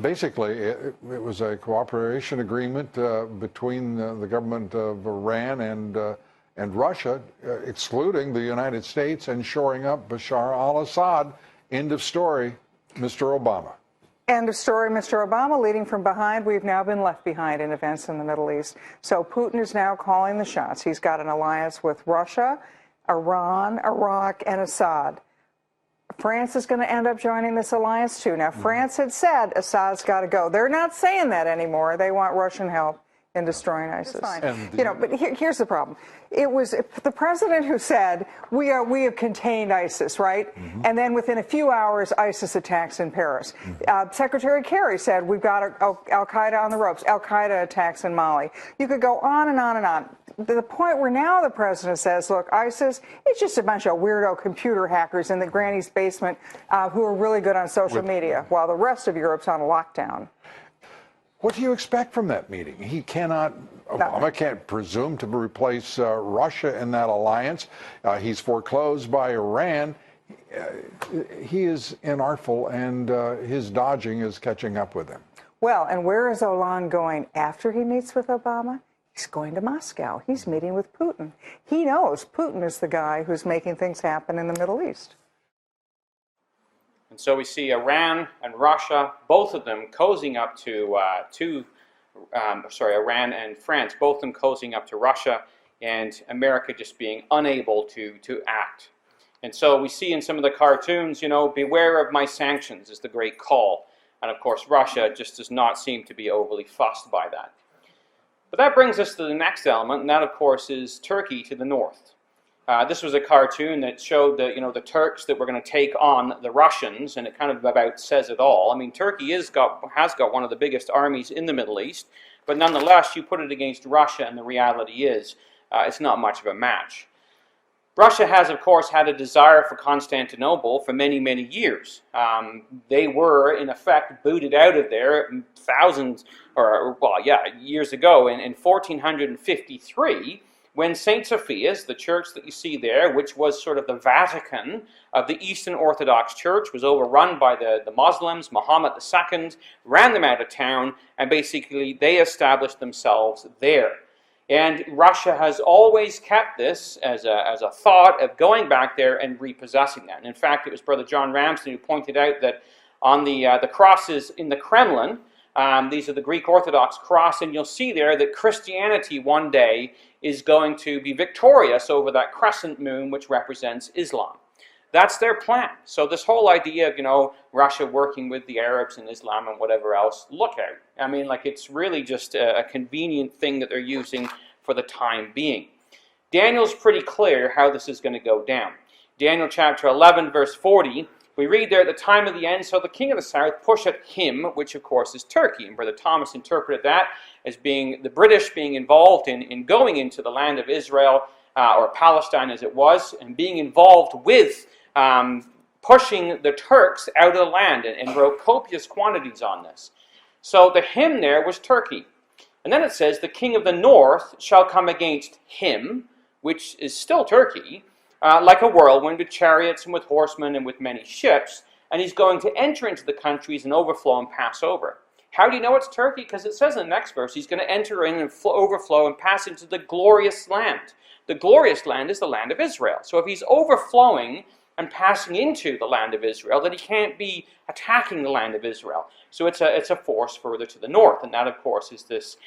Basically, it was a cooperation agreement between the government of Iran and Russia, excluding the United States and shoring up Bashar al-Assad. End of story, Mr. Obama. End of story, Mr. Obama. Leading from behind, we've now been left behind in events in the Middle East. So Putin is now calling the shots. He's got an alliance with Russia, Iran, Iraq, and Assad. France is going to end up joining this alliance too. Now, France had said Assad's got to go. They're not saying that anymore. They want Russian help in destroying ISIS. But here's the problem. It was the president who said, we have contained ISIS, right? And then within a few hours, ISIS attacks in Paris. Secretary Kerry said, we've got Al-Qaeda on the ropes. Al-Qaeda attacks in Mali. You could go on and on and on. To the point where now the president says, look, ISIS, it's just a bunch of weirdo computer hackers in the granny's basement who are really good on social media, while the rest of Europe's on lockdown. What do you expect from that meeting? Obama can't presume to replace Russia in that alliance. He's foreclosed by Iran. He is inartful, and his dodging is catching up with him. Well, and where is Hollande going after he meets with Obama? He's going to Moscow. He's meeting with Putin. He knows Putin is the guy who's making things happen in the Middle East. And so we see Iran and Russia, both of them cozying up to Iran and France, both of them cozying up to Russia, and America just being unable to act. And so we see in some of the cartoons, you know, beware of my sanctions is the great call. And of course, Russia just does not seem to be overly fussed by that. But that brings us to the next element, and that, of course, is Turkey to the north. This was a cartoon that showed the Turks that were going to take on the Russians, and it kind of about says it all. I mean, Turkey has got one of the biggest armies in the Middle East, but nonetheless, you put it against Russia, and the reality is it's not much of a match. Russia has, of course, had a desire for Constantinople for many, many years. They were, in effect, booted out of there years ago in 1453, when St. Sophia's, the church that you see there, which was sort of the Vatican of the Eastern Orthodox Church, was overrun by the Muslims. Muhammad II ran them out of town, and basically they established themselves there. And Russia has always kept this as a thought of going back there and repossessing that. And in fact, it was Brother John Ramsden who pointed out that on the crosses in the Kremlin, these are the Greek Orthodox cross, and you'll see there that Christianity one day is going to be victorious over that crescent moon which represents Islam. That's their plan. So this whole idea of, you know, Russia working with the Arabs and Islam and whatever else, look out. I mean, like, it's really just a convenient thing that they're using for the time being. Daniel's pretty clear how this is going to go down. Daniel chapter 11, verse 40, we read there, at the time of the end, so the king of the south pusheth him, which of course is Turkey. And Brother Thomas interpreted that as being the British being involved in going into the land of Israel, or Palestine as it was, and being involved with pushing the Turks out of the land, and wrote copious quantities on this. So the him there was Turkey. And then it says, the king of the north shall come against him, which is still Turkey, like a whirlwind with chariots and with horsemen and with many ships, and he's going to enter into the countries and overflow and pass over. How do you know it's Turkey? Because it says in the next verse, he's going to enter in and overflow and pass into the glorious land. The glorious land is the land of Israel. So if he's overflowing and passing into the land of Israel, then he can't be attacking the land of Israel. So it's a force further to the north, and that, of course, is this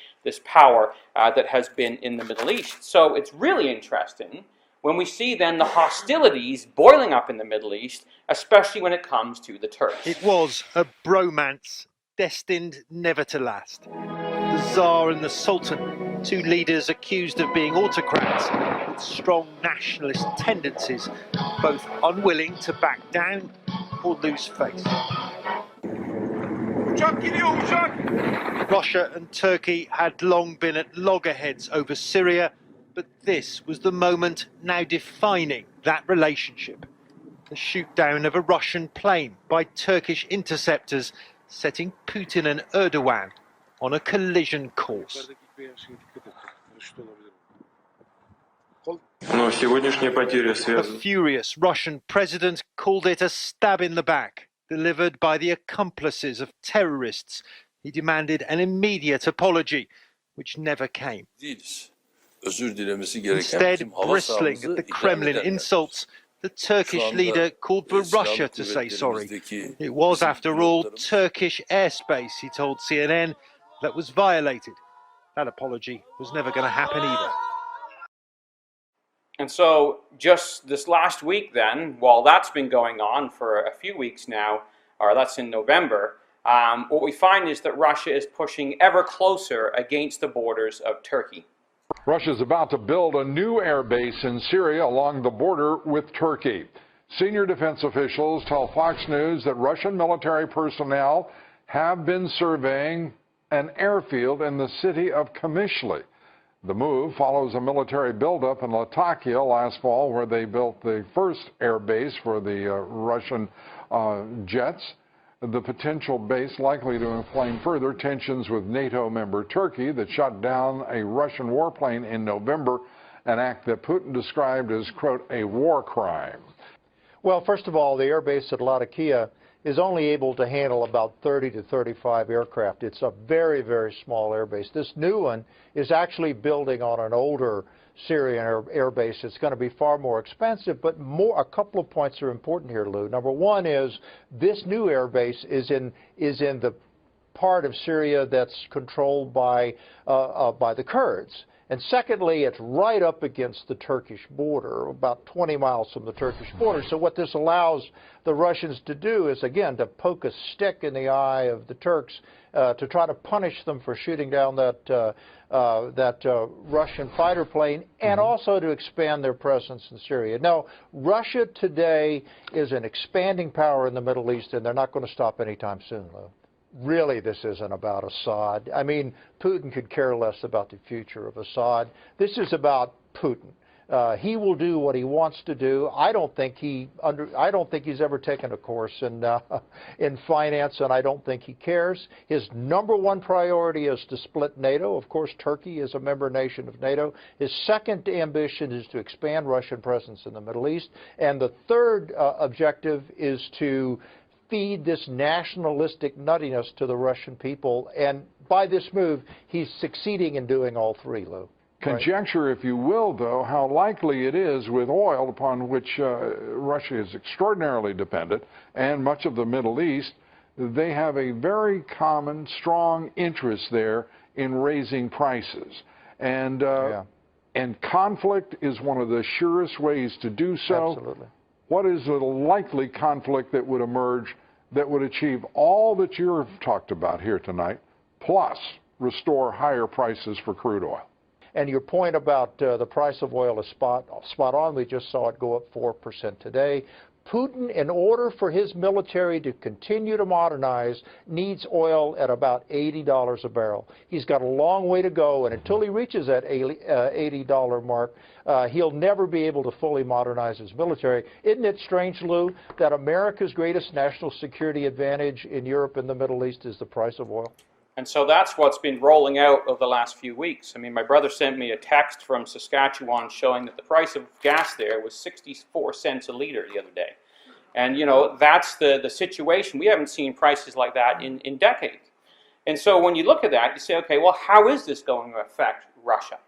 power that has been in the Middle East. So it's really interesting when we see then the hostilities boiling up in the Middle East, especially when it comes to the Turks. It was a bromance destined never to last. The Tsar and the Sultan, two leaders accused of being autocrats with strong nationalist tendencies, both unwilling to back down or lose face. Russia and Turkey had long been at loggerheads over Syria, but this was the moment now defining that relationship. The shoot-down of a Russian plane by Turkish interceptors, setting Putin and Erdogan on a collision course. A furious Russian president called it a stab in the back, delivered by the accomplices of terrorists. He demanded an immediate apology, which never came. Instead, bristling at the Kremlin insults, the Turkish leader called for Russia to say sorry. It was, after all, Turkish airspace, he told CNN, that was violated. That apology was never going to happen either. And so just this last week then, while that's been going on for a few weeks now, or that's in November, what we find is that Russia is pushing ever closer against the borders of Turkey. Russia is about to build a new air base in Syria along the border with Turkey. Senior defense officials tell Fox News that Russian military personnel have been surveying an airfield in the city of Kamishli. The move follows a military buildup in Latakia last fall, where they built the first air base for the Russian jets. The potential base likely to inflame further tensions with NATO member Turkey that shot down a Russian warplane in November, an act that Putin described as, quote, a war crime. Well, first of all, the air base at Latakia is only able to handle about 30 to 35 aircraft. It's a very, very small air base. This new one is actually building on an older Syrian air base. It's going to be far more expensive, but a couple of points are important here, Lou. Number one is this new air base is in the part of Syria that's controlled by the Kurds. And secondly, it's right up against the Turkish border, about 20 miles from the Turkish border. So what this allows the Russians to do is, again, to poke a stick in the eye of the Turks to try to punish them for shooting down that Russian fighter plane, and also to expand their presence in Syria. Now, Russia today is an expanding power in the Middle East, and they're not going to stop anytime soon, Lou. Really, this isn't about Assad. I mean, Putin could care less about the future of Assad. This is about Putin. He will do what he wants to do. I don't think he's ever taken a course in finance, and I don't think he cares. His number one priority is to split NATO. Of course, Turkey is a member nation of NATO. His second ambition is to expand Russian presence in the Middle East, and the third objective is to feed this nationalistic nuttiness to the Russian people. And by this move, he's succeeding in doing all three, Lou. Conjecture, if you will, though, how likely it is with oil, upon which Russia is extraordinarily dependent, and much of the Middle East, they have a very common, strong interest there in raising prices. And conflict is one of the surest ways to do so. Absolutely. What is the likely conflict that would emerge that would achieve all that you've talked about here tonight, plus restore higher prices for crude oil? And your point about the price of oil is spot on. We just saw it go up 4% today. Putin, in order for his military to continue to modernize, needs oil at about $80 a barrel. He's got a long way to go, and until he reaches that $80 mark, he'll never be able to fully modernize his military. Isn't it strange, Lou, that America's greatest national security advantage in Europe and the Middle East is the price of oil? And so that's what's been rolling out over the last few weeks. I mean, my brother sent me a text from Saskatchewan showing that the price of gas there was 64 cents a liter the other day. And, you know, that's the situation. We haven't seen prices like that in decades. And so when you look at that, you say, okay, well, how is this going to affect Russia?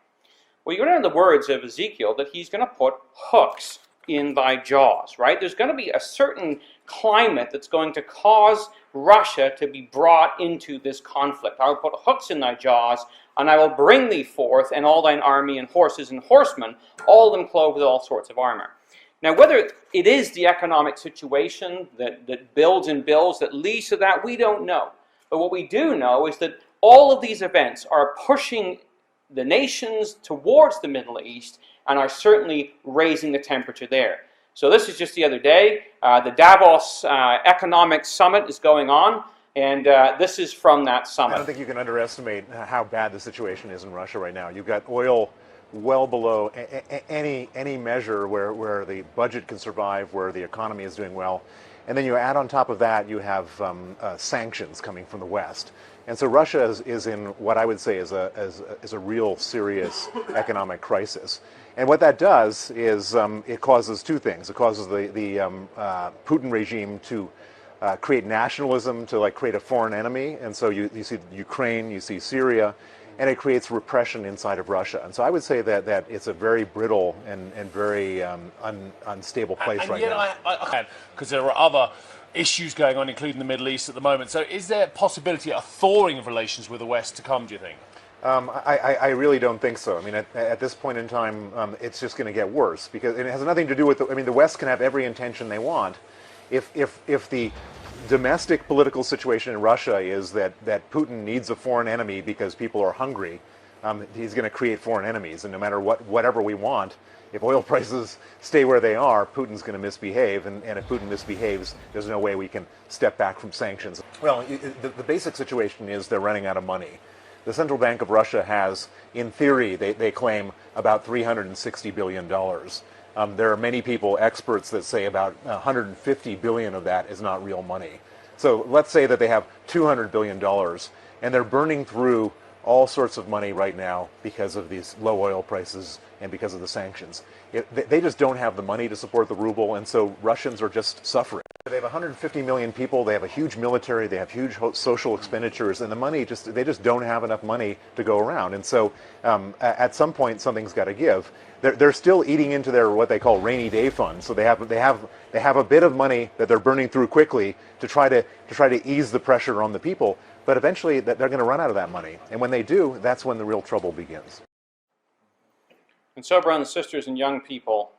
Well, you learn the words of Ezekiel that he's going to put hooks in thy jaws, right? There's going to be a certain climate that's going to cause Russia to be brought into this conflict. I will put hooks in thy jaws, and I will bring thee forth, and all thine army and horses and horsemen, all of them clothed with all sorts of armor. Now, whether it is the economic situation that builds and builds that leads to that, we don't know. But what we do know is that all of these events are pushing the nations towards the Middle East and are certainly raising the temperature there. So this is just the other day. The Davos Economic Summit is going on, and this is from that summit. I don't think you can underestimate how bad the situation is in Russia right now. You've got oil well below any measure where the budget can survive, where the economy is doing well. And then you add on top of that, you have sanctions coming from the West. And so Russia is in what I would say is a real serious economic crisis. And what that does is it causes two things. It causes the Putin regime to create nationalism, to create a foreign enemy. And so you see Ukraine, you see Syria, and it creates repression inside of Russia. And so I would say that it's a very brittle and very unstable place right now. Because there are other issues going on, including the Middle East at the moment. So is there a possibility of a thawing of relations with the West to come, do you think? I really don't think so. I mean, at this point in time, it's just going to get worse because it has nothing to do with. I mean, the West can have every intention they want. If the domestic political situation in Russia is that Putin needs a foreign enemy because people are hungry, he's going to create foreign enemies, and no matter whatever we want, if oil prices stay where they are, Putin's going to misbehave, and if Putin misbehaves, there's no way we can step back from sanctions. Well, the basic situation is they're running out of money. The Central Bank of Russia has, in theory, they claim about $360 billion. There are many people, experts, that say about 150 billion of that is not real money. So let's say that they have $200 billion, and they're burning through all sorts of money right now because of these low oil prices and because of the sanctions. They just don't have the money to support the ruble, and so Russians are just suffering. They have 150 million people, they have a huge military, they have huge social expenditures, and the money they just don't have enough money to go around. And so at some point something's got to give. They're still eating into their what they call rainy day fund. So they have a bit of money that they're burning through quickly to try to ease the pressure on the people. But eventually they're going to run out of that money, and when they do, that's when the real trouble begins. And so, brothers and sisters and young people,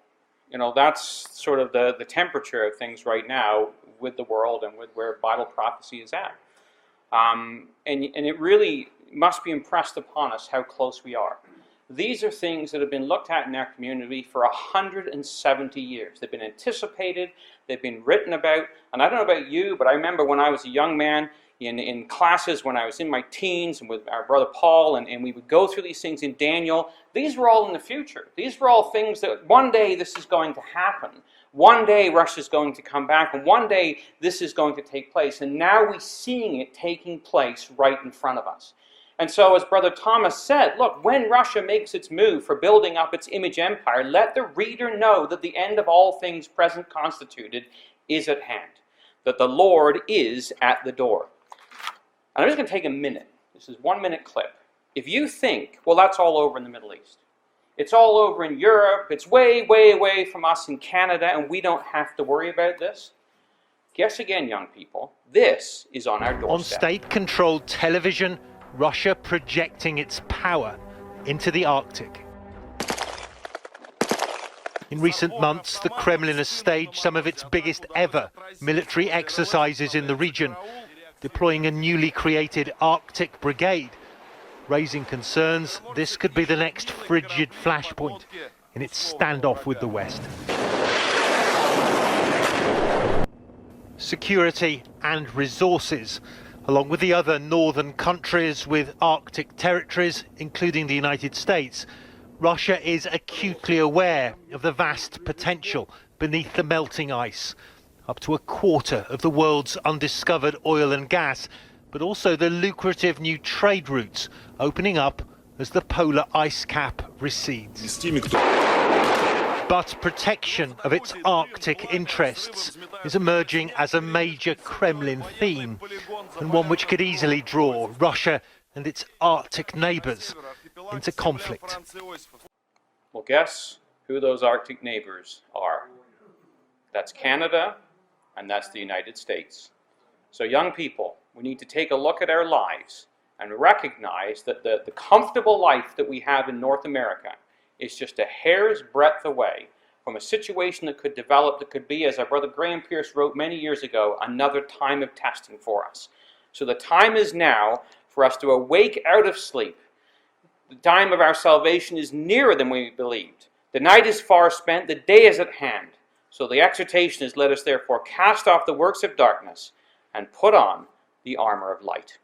that's sort of the temperature of things right now with the world and with where Bible prophecy is at. And it really must be impressed upon us how close we are. These are things that have been looked at in our community for 170 years. They've been anticipated, they've been written about, and I don't know about you, but I remember when I was a young man in classes when I was in my teens and with our brother Paul, and we would go through these things in Daniel. These were all in the future. These were all things that one day this is going to happen. One day Russia's going to come back, and one day this is going to take place. And now we're seeing it taking place right in front of us. And so, as Brother Thomas said, look, when Russia makes its move for building up its image empire, let the reader know that the end of all things present constituted is at hand, that the Lord is at the door. And I'm just going to take a minute. This is 1 minute clip. If you think, well, that's all over in the Middle East. It's all over in Europe. It's way, way away from us in Canada, and we don't have to worry about this. Guess again, young people. This is on our doorstep. On state-controlled television, Russia projecting its power into the Arctic. In recent months, the Kremlin has staged some of its biggest ever military exercises in the region, deploying a newly created Arctic brigade, raising concerns this could be the next frigid flashpoint in its standoff with the West. Security and resources, along with the other northern countries with Arctic territories, including the United States, Russia is acutely aware of the vast potential beneath the melting ice. Up to a quarter of the world's undiscovered oil and gas, but also the lucrative new trade routes opening up as the polar ice cap recedes. But protection of its Arctic interests is emerging as a major Kremlin theme, and one which could easily draw Russia and its Arctic neighbours into conflict. Well, guess who those Arctic neighbours are? That's Canada, and that's the United States. So young people, we need to take a look at our lives and recognize that the comfortable life that we have in North America is just a hair's breadth away from a situation that could develop, that could be, as our brother Graham Pierce wrote many years ago, another time of testing for us. So the time is now for us to awake out of sleep. The time of our salvation is nearer than we believed. The night is far spent, the day is at hand. So the exhortation is, let us therefore cast off the works of darkness and put on the armor of light.